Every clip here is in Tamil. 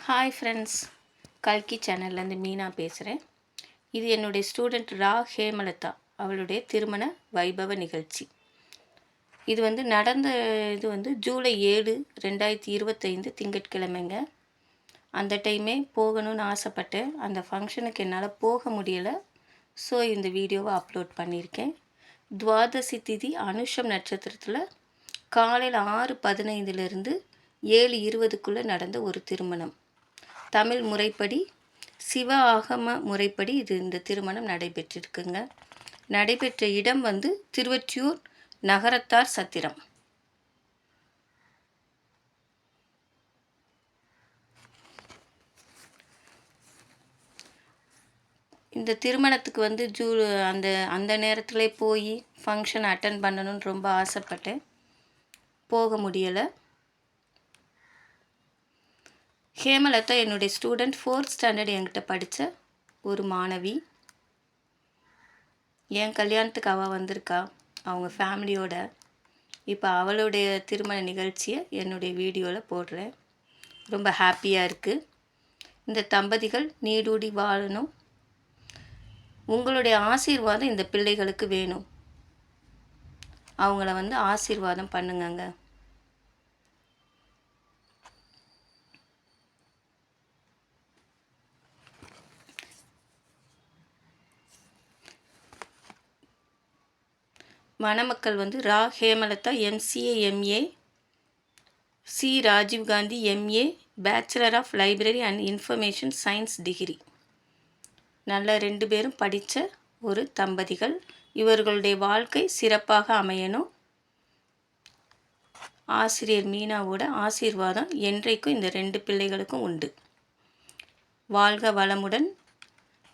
ஹாய் ஃப்ரெண்ட்ஸ், கல்கி சேனல்லேருந்து மீனா பேசுகிறேன். இது என்னுடைய ஸ்டூடெண்ட் ரா ஹேமலதா அவளுடைய திருமண வைபவ நிகழ்ச்சி. இது நடந்த ஜூலை 7, 2025 திங்கட்கிழமைங்க. அந்த டைமே போகணும்னு ஆசைப்பட்டேன். அந்த ஃபங்க்ஷனுக்கு என்னால் போக முடியலை. ஸோ இந்த வீடியோவை அப்லோட் பண்ணியிருக்கேன். துவாதசி திதி அனுஷம் நட்சத்திரத்தில் காலையில் 6:15 7:20 நடந்த ஒரு திருமணம். தமிழ் முறைப்படி சிவ ஆகம முறைப்படி இந்த திருமணம் நடைபெற்றிருக்குங்க. நடைபெற்ற இடம் திருவொற்றியூர் நகரத்தார் சத்திரம். இந்த திருமணத்துக்கு அந்த அந்த நேரத்தில் போய் ஃபங்க்ஷன் அட்டன் பண்ணணும்னு ரொம்ப ஆசைப்பட்டேன். போக முடியலை. ஹேமலதா என்னுடைய ஸ்டூடெண்ட், 4th ஸ்டாண்டர்ட் என்கிட்ட படித்த ஒரு மாணவி. என் கல்யாணத்துக்கு அவள் வந்திருக்கா அவங்க ஃபேமிலியோட. இப்போ அவளுடைய திருமண நிகழ்ச்சியை என்னுடைய வீடியோவில் போடுறேன். ரொம்ப ஹாப்பியாக இருக்குது. இந்த தம்பதிகள் நீடூடி வாழணும். உங்களுடைய ஆசீர்வாதம் இந்த பிள்ளைகளுக்கு வேணும். அவங்கள ஆசீர்வாதம் பண்ணுங்கங்க. மணமக்கள் ரா Hemalatha MCA MA, C Rajiv Gandhi MA, bachelor of library and information science degree. நல்ல 2 பேரும் படித்த ஒரு தம்பதிகள். இவர்களுடைய வாழ்க்கை சிறப்பாக அமையணும். ஆசிரியர் மீனாவோட ஆசீர்வாதம் என்றைக்கும் இந்த 2 பிள்ளைகளுக்கும் உண்டு. வாழ்க வளமுடன்.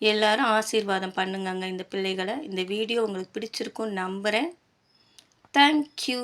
எல்லாரும் ஆசீர்வாதம் பண்ணுங்கங்க இந்த பிள்ளைகளை. இந்த வீடியோ உங்களுக்கு பிடிச்சிருக்குன்னு நம்புகிறேன். தேங்க்யூ.